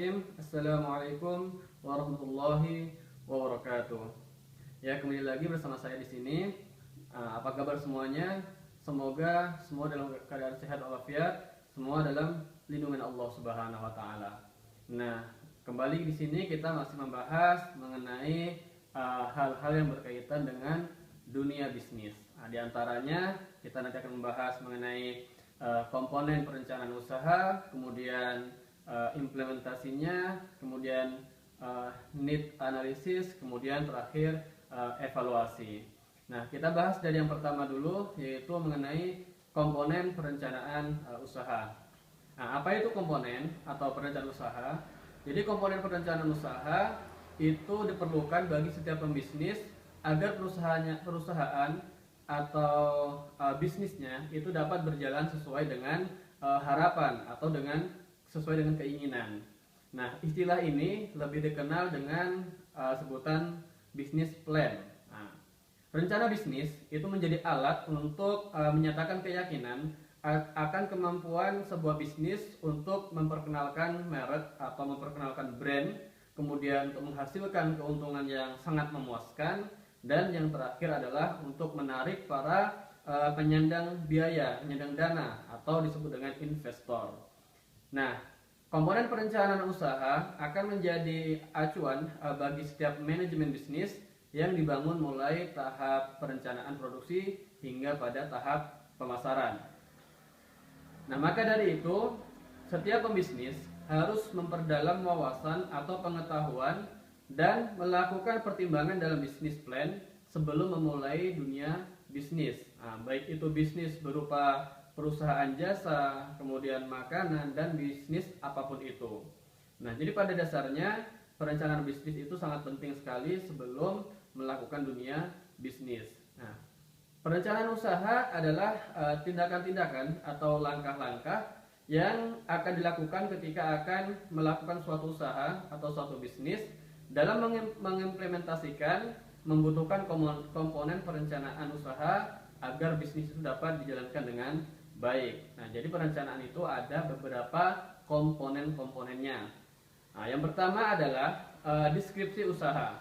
Bismillahirrahmanirrahim. Assalamualaikum warahmatullahi wabarakatuh. Ya, kembali lagi bersama saya di sini. Apa kabar semuanya? Semoga semua dalam keadaan sehat walafiat, semua dalam lindungan Allah Subhanahu wa taala. Nah, kembali di sini kita masih membahas mengenai hal-hal yang berkaitan dengan dunia bisnis. Di antaranya kita nanti akan membahas mengenai komponen perencanaan usaha, kemudian implementasinya, kemudian need analysis, kemudian terakhir evaluasi. Nah, kita bahas dari yang pertama dulu, yaitu mengenai komponen perencanaan usaha. Nah, apa itu komponen atau perencanaan usaha? Jadi komponen perencanaan usaha itu diperlukan bagi setiap pembisnis agar perusahaan atau bisnisnya itu dapat berjalan sesuai dengan harapan atau sesuai dengan keinginan. Nah, istilah ini lebih dikenal dengan sebutan business plan. Nah, rencana bisnis itu menjadi alat untuk menyatakan keyakinan akan kemampuan sebuah bisnis untuk memperkenalkan merek atau memperkenalkan brand, kemudian untuk menghasilkan keuntungan yang sangat memuaskan, dan yang terakhir adalah untuk menarik para penyandang biaya, penyandang dana atau disebut dengan investor. Nah, komponen perencanaan usaha akan menjadi acuan bagi setiap manajemen bisnis yang dibangun mulai tahap perencanaan produksi hingga pada tahap pemasaran. Nah, maka dari itu, setiap pembisnis harus memperdalam wawasan atau pengetahuan dan melakukan pertimbangan dalam bisnis plan sebelum memulai dunia bisnis. Nah, baik itu bisnis berupa perusahaan jasa, kemudian makanan, dan bisnis apapun itu. Nah, jadi pada dasarnya perencanaan bisnis itu sangat penting sekali sebelum melakukan dunia bisnis. Nah, perencanaan usaha adalah tindakan-tindakan atau langkah-langkah yang akan dilakukan ketika akan melakukan suatu usaha atau suatu bisnis. Dalam mengimplementasikan membutuhkan komponen perencanaan usaha agar bisnis itu dapat dijalankan dengan baik. Nah, jadi perencanaan itu ada beberapa komponen-komponennya. Nah, yang pertama adalah deskripsi usaha.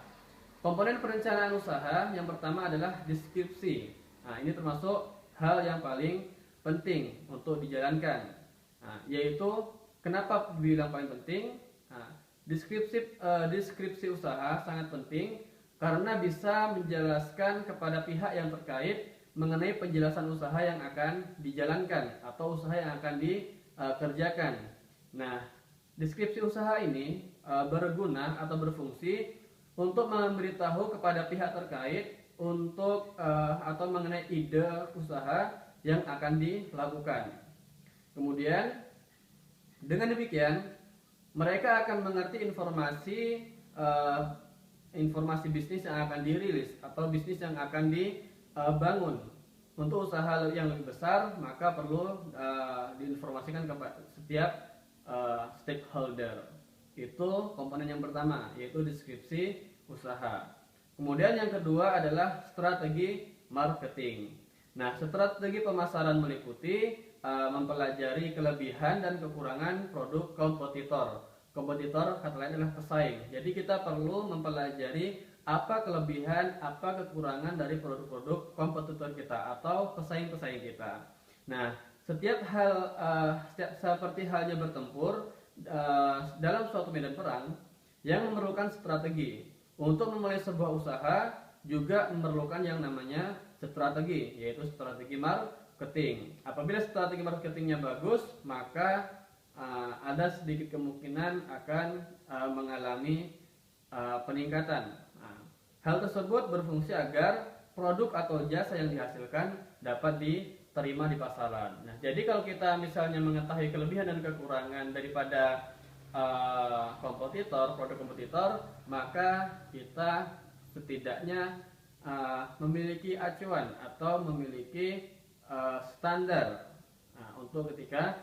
Komponen perencanaan usaha yang pertama adalah deskripsi. Nah, ini termasuk hal yang paling penting untuk dijalankan. Nah, yaitu kenapa bilang paling penting? Nah, deskripsi usaha sangat penting karena bisa menjelaskan kepada pihak yang terkait mengenai penjelasan usaha yang akan dijalankan atau usaha yang akan dikerjakan. Nah, deskripsi usaha ini berguna atau berfungsi untuk memberitahu kepada pihak terkait untuk atau mengenai ide usaha yang akan dilakukan. Kemudian dengan demikian mereka akan mengerti informasi bisnis yang akan dirilis atau bisnis yang akan dibangun. Untuk usaha yang lebih besar, maka perlu diinformasikan kepada setiap stakeholder. Itu komponen yang pertama, yaitu deskripsi usaha. Kemudian yang kedua adalah strategi marketing. Nah, strategi pemasaran meliputi mempelajari kelebihan dan kekurangan produk kompetitor. Kompetitor kata lain adalah pesaing. Jadi kita perlu mempelajari apa kelebihan, apa kekurangan dari produk-produk kompetitor kita atau pesaing-pesaing kita. Nah, setiap hal seperti halnya bertempur dalam suatu medan perang yang memerlukan strategi. Untuk memulai sebuah usaha juga memerlukan yang namanya strategi, yaitu strategi marketing. Apabila strategi marketingnya bagus, maka ada sedikit kemungkinan akan mengalami peningkatan. Hal tersebut berfungsi agar produk atau jasa yang dihasilkan dapat diterima di pasaran. Nah, jadi kalau kita misalnya mengetahui kelebihan dan kekurangan daripada produk kompetitor, maka kita setidaknya memiliki acuan atau memiliki standar untuk ketika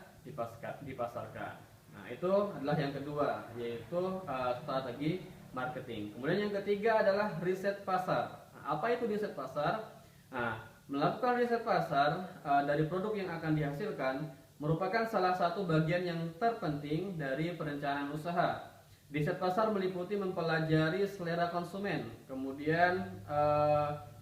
dipasarkan. Nah, itu adalah yang kedua, yaitu strategi marketing. Kemudian yang ketiga adalah riset pasar. Nah, apa itu riset pasar? Nah, melakukan riset pasar dari produk yang akan dihasilkan merupakan salah satu bagian yang terpenting dari perencanaan usaha. Riset pasar meliputi mempelajari selera konsumen. Kemudian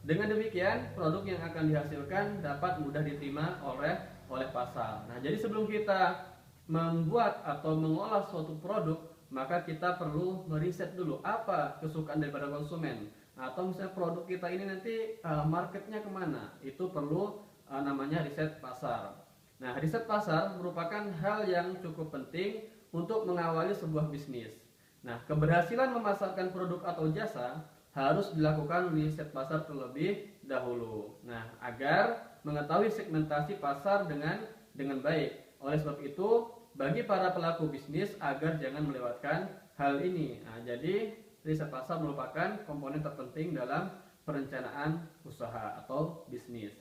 dengan demikian produk yang akan dihasilkan dapat mudah diterima oleh pasar. Nah, jadi sebelum kita membuat atau mengolah suatu produk, maka kita perlu meriset dulu apa kesukaan daripada konsumen. Atau misalnya produk kita ini nanti marketnya kemana, itu perlu namanya riset pasar. Nah, riset pasar merupakan hal yang cukup penting untuk mengawali sebuah bisnis. Nah, keberhasilan memasarkan produk atau jasa harus dilakukan riset pasar terlebih dahulu. Nah, agar mengetahui segmentasi pasar dengan baik. Oleh sebab itu, bagi para pelaku bisnis agar jangan melewatkan hal ini. Nah, jadi riset pasar merupakan komponen terpenting dalam perencanaan usaha atau bisnis.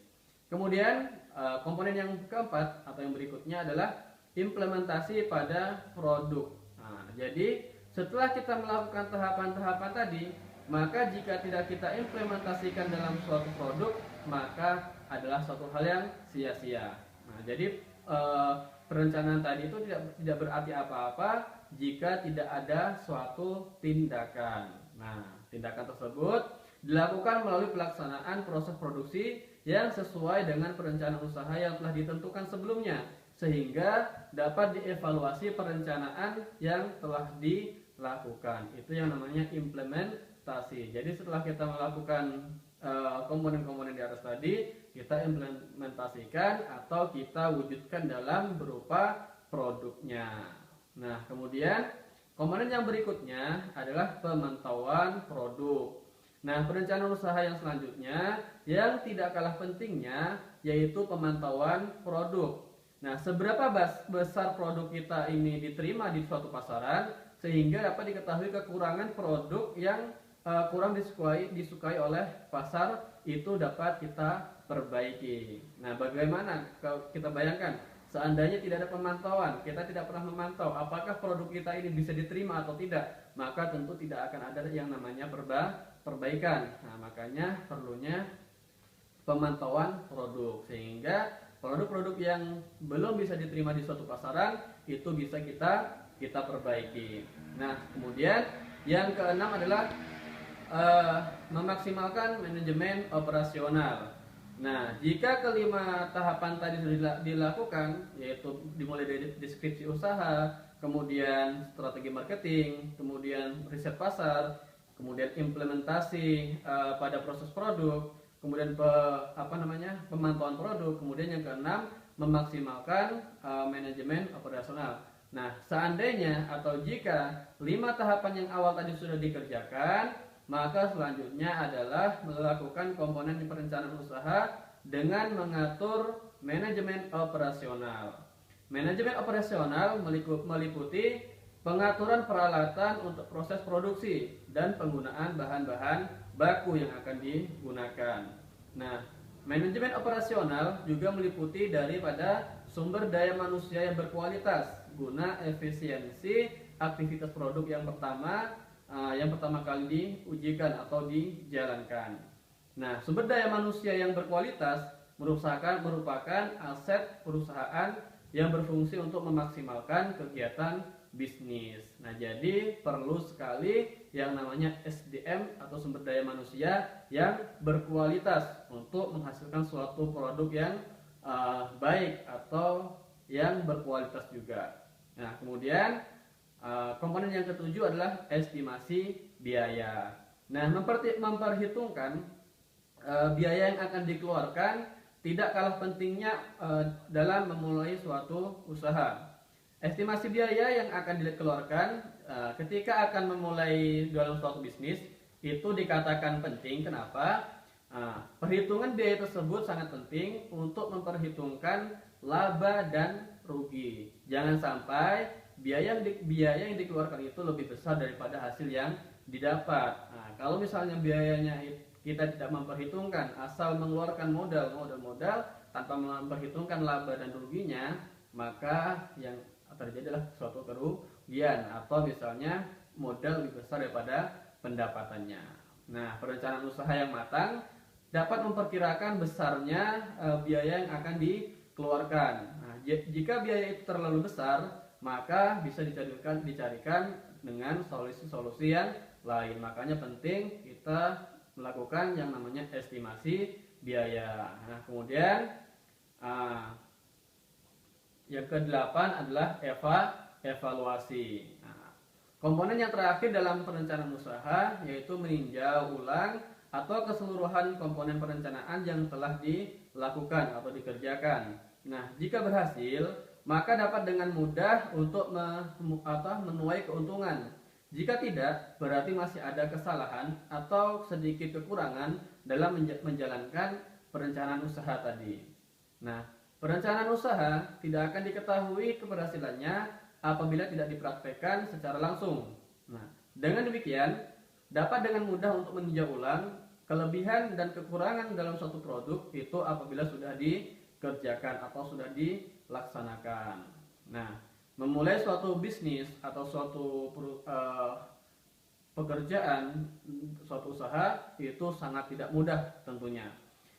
Kemudian komponen yang keempat atau yang berikutnya adalah implementasi pada produk. Nah, jadi setelah kita melakukan tahapan-tahapan tadi, maka jika tidak kita implementasikan dalam suatu produk, maka adalah suatu hal yang sia-sia. Nah, jadi perencanaan tadi itu tidak berarti apa-apa jika tidak ada suatu tindakan. Nah, tindakan tersebut dilakukan melalui pelaksanaan proses produksi yang sesuai dengan perencanaan usaha yang telah ditentukan sebelumnya, sehingga dapat dievaluasi perencanaan yang telah dilakukan. Itu yang namanya implementasi. Jadi setelah kita melakukan komponen-komponen di atas tadi, kita implementasikan atau kita wujudkan dalam berupa produknya. Nah, kemudian komponen yang berikutnya adalah pemantauan produk. Nah, perencanaan usaha yang selanjutnya yang tidak kalah pentingnya yaitu pemantauan produk. Nah, seberapa besar produk kita ini diterima di suatu pasaran sehingga dapat diketahui kekurangan produk yang kurang disukai oleh pasar itu dapat kita perbaiki. Nah, bagaimana kalau kita bayangkan seandainya tidak ada pemantauan, kita tidak pernah memantau apakah produk kita ini bisa diterima atau tidak, maka tentu tidak akan ada yang namanya perbaikan. Nah, makanya perlunya pemantauan produk sehingga produk-produk yang belum bisa diterima di suatu pasaran itu bisa kita perbaiki. Nah, kemudian yang keenam adalah memaksimalkan manajemen operasional. Nah, jika kelima tahapan tadi sudah dilakukan, yaitu dimulai dari deskripsi usaha, kemudian strategi marketing, kemudian riset pasar, kemudian implementasi pada proses produk, kemudian pemantauan produk, kemudian yang keenam memaksimalkan manajemen operasional. Nah, seandainya atau jika 5 tahapan yang awal tadi sudah dikerjakan, maka selanjutnya adalah melakukan komponen perencanaan usaha dengan mengatur manajemen operasional. Manajemen operasional meliputi pengaturan peralatan untuk proses produksi dan penggunaan bahan-bahan baku yang akan digunakan. Nah, manajemen operasional juga meliputi daripada sumber daya manusia yang berkualitas guna efisiensi aktivitas produk yang pertama kali diujikan atau dijalankan. Nah, sumber daya manusia yang berkualitas merupakan aset perusahaan yang berfungsi untuk memaksimalkan kegiatan bisnis. Nah, jadi perlu sekali yang namanya SDM atau sumber daya manusia yang berkualitas untuk menghasilkan suatu produk yang baik atau yang berkualitas juga. Nah, kemudian komponen yang ketujuh adalah estimasi biaya. Nah, memperhitungkan biaya yang akan dikeluarkan tidak kalah pentingnya dalam memulai suatu usaha. Estimasi biaya yang akan dikeluarkan ketika akan memulai dalam suatu bisnis itu dikatakan penting. Kenapa? Perhitungan biaya tersebut sangat penting untuk memperhitungkan laba dan rugi. Jangan sampai biaya yang dikeluarkan itu lebih besar daripada hasil yang didapat. Nah, kalau misalnya biayanya kita tidak memperhitungkan, asal mengeluarkan modal tanpa memperhitungkan laba dan ruginya, maka yang terjadi adalah suatu kerugian atau misalnya modal lebih besar daripada pendapatannya. Nah, perencanaan usaha yang matang dapat memperkirakan besarnya biaya yang akan dikeluarkan. Nah, jika biaya itu terlalu besar, maka bisa dicarikan dengan solusi-solusi yang lain. Makanya penting kita melakukan yang namanya estimasi biaya. Nah, kemudian yang kedelapan adalah evaluasi. Nah, komponen yang terakhir dalam perencanaan usaha yaitu meninjau ulang atau keseluruhan komponen perencanaan yang telah dilakukan atau dikerjakan. Nah, jika berhasil, maka dapat dengan mudah untuk menuai keuntungan. Jika tidak, berarti masih ada kesalahan atau sedikit kekurangan dalam menjalankan perencanaan usaha tadi. Nah, perencanaan usaha tidak akan diketahui keberhasilannya apabila tidak dipraktekkan secara langsung. Nah, dengan demikian, dapat dengan mudah untuk meninjau ulang kelebihan dan kekurangan dalam suatu produk itu apabila sudah dikerjakan atau sudah dilaksanakan. Nah, memulai suatu bisnis atau suatu pekerjaan, suatu usaha itu sangat tidak mudah tentunya.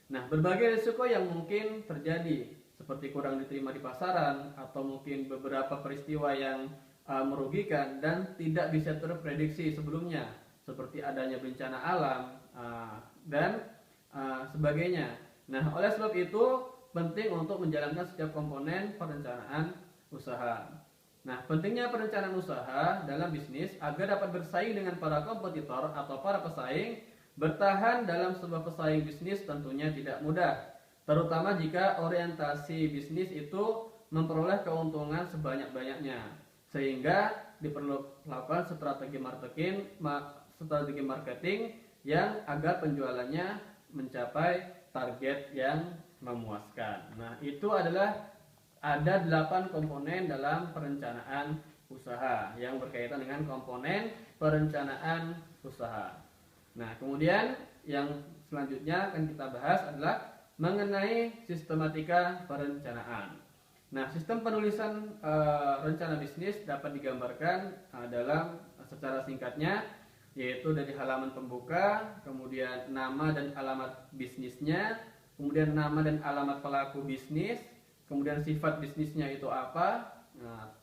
Nah, berbagai risiko yang mungkin terjadi seperti kurang diterima di pasaran atau mungkin beberapa peristiwa yang merugikan dan tidak bisa terprediksi sebelumnya seperti adanya bencana alam dan sebagainya. Nah, oleh sebab itu penting untuk menjalankan setiap komponen perencanaan usaha. Nah, pentingnya perencanaan usaha dalam bisnis agar dapat bersaing dengan para kompetitor atau para pesaing. Bertahan dalam sebuah pesaing bisnis tentunya tidak mudah, terutama jika orientasi bisnis itu memperoleh keuntungan sebanyak-banyaknya, sehingga diperlukan strategi marketing yang agar penjualannya mencapai target yang memuaskan. Nah, itu adalah ada 8 komponen dalam perencanaan usaha yang berkaitan dengan komponen perencanaan usaha. Nah, kemudian yang selanjutnya akan kita bahas adalah mengenai sistematika perencanaan. Nah, sistem penulisan rencana bisnis dapat digambarkan dalam secara singkatnya, yaitu dari halaman pembuka, kemudian nama dan alamat bisnisnya, kemudian nama dan alamat pelaku bisnis, kemudian sifat bisnisnya itu apa,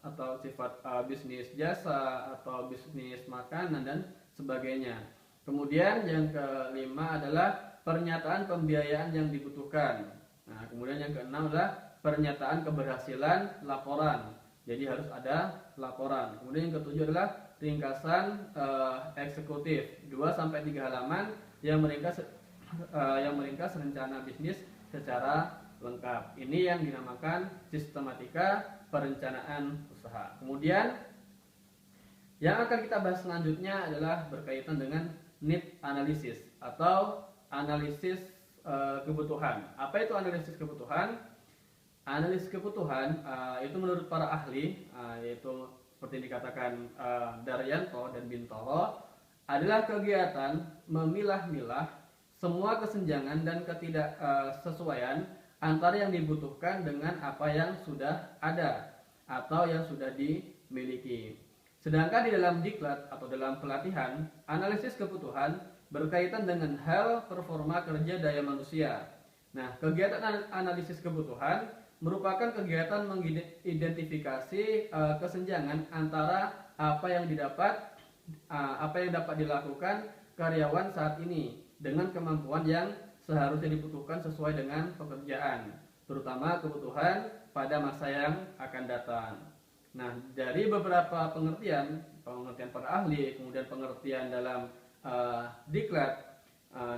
atau sifat bisnis jasa atau bisnis makanan dan sebagainya. Kemudian yang kelima adalah pernyataan pembiayaan yang dibutuhkan. Nah, kemudian yang keenam adalah pernyataan keberhasilan laporan. Jadi harus ada laporan. Kemudian yang ketujuh adalah ringkasan eksekutif 2-3 halaman yang meringkas rencana bisnis secara lengkap. Ini yang dinamakan sistematika perencanaan usaha. Kemudian yang akan kita bahas selanjutnya adalah berkaitan dengan need analysis atau analisis kebutuhan. Apa itu analisis kebutuhan? Analisis kebutuhan itu menurut para ahli, yaitu seperti dikatakan Daryanto dan Bintoro, adalah kegiatan memilah-milah semua kesenjangan dan ketidaksesuaian antara yang dibutuhkan dengan apa yang sudah ada atau yang sudah dimiliki. Sedangkan di dalam diklat atau dalam pelatihan, analisis kebutuhan berkaitan dengan hal performa kerja daya manusia. Nah, kegiatan analisis kebutuhan merupakan kegiatan mengidentifikasi kesenjangan antara apa yang dapat dilakukan karyawan saat ini dengan kemampuan yang seharusnya dibutuhkan sesuai dengan pekerjaan, terutama kebutuhan pada masa yang akan datang. Nah, dari beberapa pengertian para ahli, kemudian pengertian dalam diklat,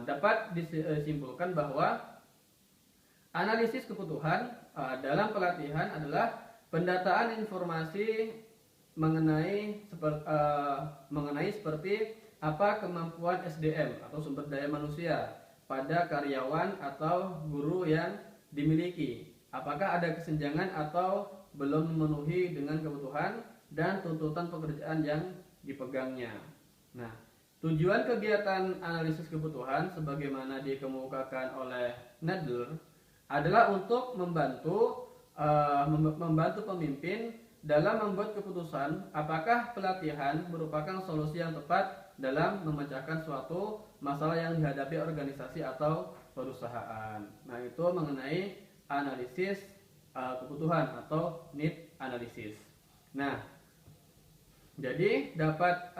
dapat disimpulkan bahwa analisis kebutuhan dalam pelatihan adalah pendataan informasi mengenai seperti apa kemampuan SDM atau sumber daya manusia pada karyawan atau guru yang dimiliki. Apakah ada kesenjangan atau belum memenuhi dengan kebutuhan dan tuntutan pekerjaan yang dipegangnya. Nah, tujuan kegiatan analisis kebutuhan sebagaimana dikemukakan oleh Nadler adalah untuk membantu pemimpin dalam membuat keputusan apakah pelatihan merupakan solusi yang tepat dalam memecahkan suatu masalah yang dihadapi organisasi atau perusahaan. Nah, itu mengenai analisis kebutuhan atau need analysis. Nah, Jadi dapat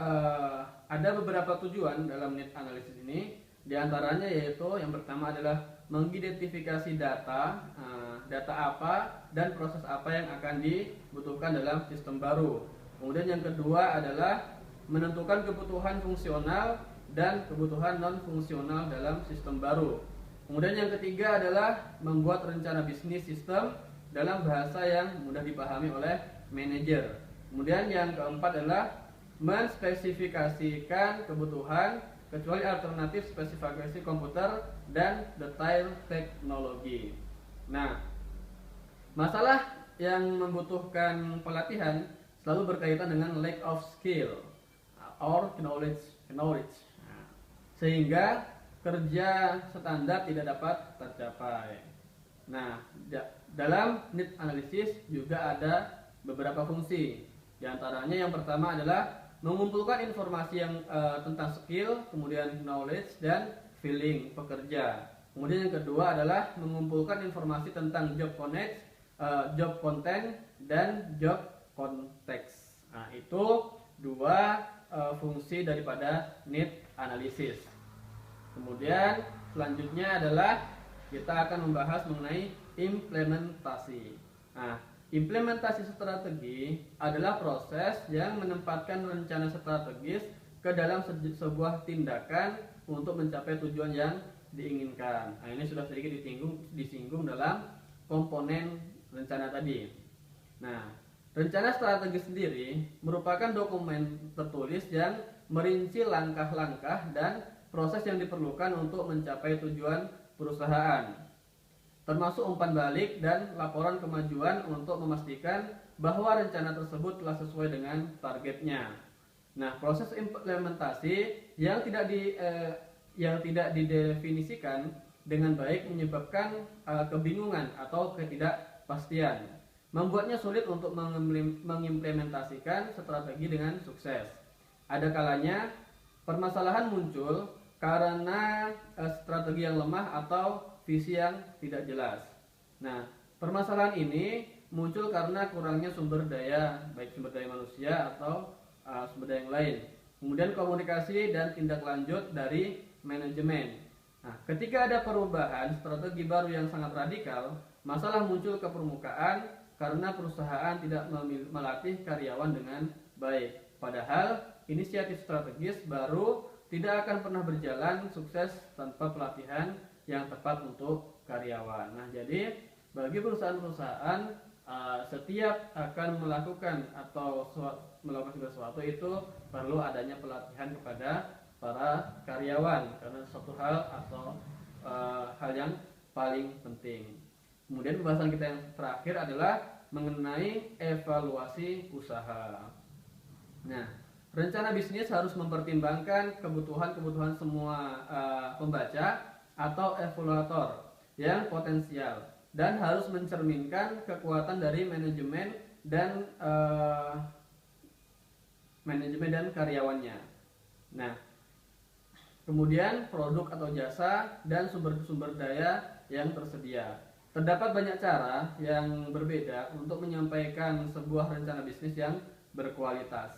ada beberapa tujuan dalam need analysis ini. Di antaranya yaitu yang pertama adalah mengidentifikasi data, data apa dan proses apa yang akan dibutuhkan dalam sistem baru. Kemudian yang kedua adalah menentukan kebutuhan fungsional dan kebutuhan non fungsional dalam sistem baru. Kemudian yang ketiga adalah membuat rencana bisnis sistem dalam bahasa yang mudah dipahami oleh manajer. Kemudian yang keempat adalah menspesifikasikan kebutuhan kecuali alternatif spesifikasi komputer dan detail teknologi. Nah, masalah yang membutuhkan pelatihan selalu berkaitan dengan lack of skill or knowledge. Sehingga kerja standar tidak dapat tercapai. Nah, dalam need analysis juga ada beberapa fungsi. Di antaranya yang pertama adalah mengumpulkan informasi yang tentang skill, kemudian knowledge dan feeling pekerja. Kemudian yang kedua adalah mengumpulkan informasi tentang job connect, job content dan job context. Nah, itu dua fungsi daripada need analysis. Kemudian selanjutnya adalah kita akan membahas mengenai implementasi. Nah, implementasi strategi adalah proses yang menempatkan rencana strategis ke dalam sebuah tindakan untuk mencapai tujuan yang diinginkan. Nah, ini sudah sedikit disinggung dalam komponen rencana tadi. Nah, rencana strategi sendiri merupakan dokumen tertulis yang merinci langkah-langkah dan proses yang diperlukan untuk mencapai tujuan perusahaan, termasuk umpan balik dan laporan kemajuan untuk memastikan bahwa rencana tersebut telah sesuai dengan targetnya. Nah, proses implementasi yang tidak didefinisikan dengan baik menyebabkan kebingungan atau ketidakpastian, membuatnya sulit untuk mengimplementasikan strategi dengan sukses. Ada kalanya permasalahan muncul karena strategi yang lemah atau visi yang tidak jelas. Nah, permasalahan ini muncul karena kurangnya sumber daya, baik sumber daya manusia atau sumber daya yang lain. Kemudian komunikasi dan tindak lanjut dari manajemen. Nah, ketika ada perubahan strategi baru yang sangat radikal, masalah muncul ke permukaan karena perusahaan tidak melatih karyawan dengan baik. Padahal inisiatif strategis baru tidak akan pernah berjalan sukses tanpa pelatihan yang tepat untuk karyawan. Nah, jadi bagi perusahaan-perusahaan setiap akan melakukan atau melakukan sesuatu itu perlu adanya pelatihan kepada para karyawan karena suatu hal atau hal yang paling penting. Kemudian pembahasan kita yang terakhir adalah mengenai evaluasi usaha. Nah, rencana bisnis harus mempertimbangkan kebutuhan semua pembaca atau evaluator yang potensial dan harus mencerminkan kekuatan dari manajemen dan karyawannya. Nah, kemudian produk atau jasa dan sumber-sumber daya yang tersedia. Terdapat banyak cara yang berbeda untuk menyampaikan sebuah rencana bisnis yang berkualitas.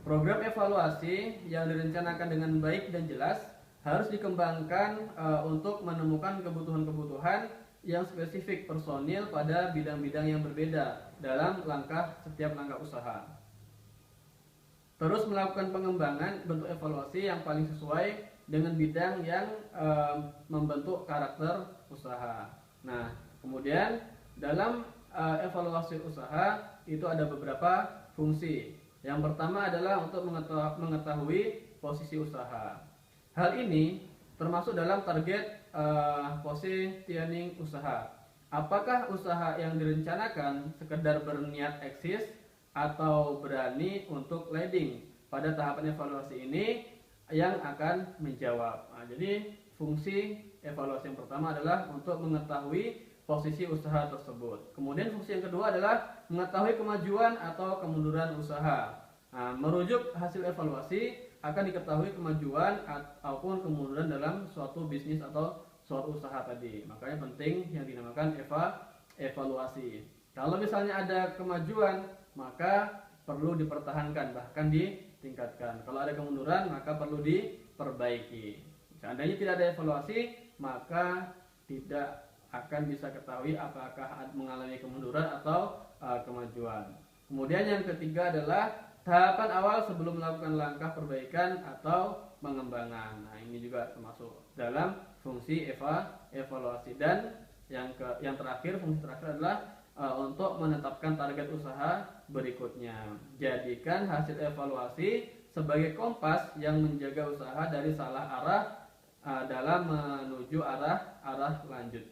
Program evaluasi yang direncanakan dengan baik dan jelas harus dikembangkan untuk menemukan kebutuhan-kebutuhan yang spesifik personil pada bidang-bidang yang berbeda dalam setiap langkah usaha. Terus melakukan pengembangan bentuk evaluasi yang paling sesuai dengan bidang yang membentuk karakter usaha. Nah, kemudian dalam evaluasi usaha itu ada beberapa fungsi. Yang pertama adalah untuk mengetahui posisi usaha. Hal ini termasuk dalam target positioning usaha. Apakah usaha yang direncanakan sekedar berniat eksis atau berani untuk leading? Pada tahapan evaluasi ini yang akan menjawab. Nah, jadi fungsi evaluasi yang pertama adalah untuk mengetahui posisi usaha tersebut. Kemudian fungsi yang kedua adalah mengetahui kemajuan atau kemunduran usaha. Nah, merujuk hasil evaluasi akan diketahui kemajuan ataupun kemunduran dalam suatu bisnis atau suatu usaha tadi. Makanya penting yang dinamakan evaluasi. Kalau misalnya ada kemajuan, maka perlu dipertahankan, bahkan ditingkatkan. Kalau ada kemunduran, maka perlu diperbaiki. Seandainya tidak ada evaluasi, maka tidak akan bisa ketahui apakah mengalami kemunduran atau kemajuan. Kemudian yang ketiga adalah tahapan awal sebelum melakukan langkah perbaikan atau pengembangan. Nah, ini juga termasuk dalam fungsi evaluasi. Dan yang terakhir, fungsi terakhir adalah untuk menetapkan target usaha berikutnya. Jadikan hasil evaluasi sebagai kompas yang menjaga usaha dari salah arah dalam menuju arah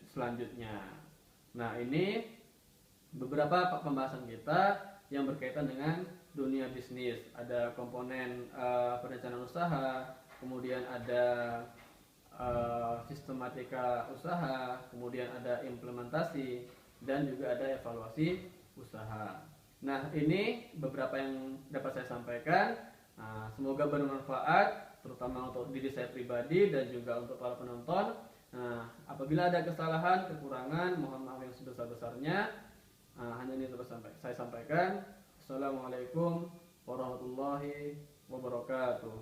selanjutnya. Nah, ini beberapa pembahasan kita yang berkaitan dengan dunia bisnis. Ada komponen perencanaan usaha, kemudian ada sistematika usaha, kemudian ada implementasi, dan juga ada evaluasi usaha. Nah, ini beberapa yang dapat saya sampaikan. Semoga bermanfaat, terutama untuk diri saya pribadi dan juga untuk para penonton. Apabila ada kesalahan, kekurangan, mohon maaf yang sebesar-besarnya. Hanya ini dapat saya sampaikan. Assalamualaikum warahmatullahi wabarakatuh.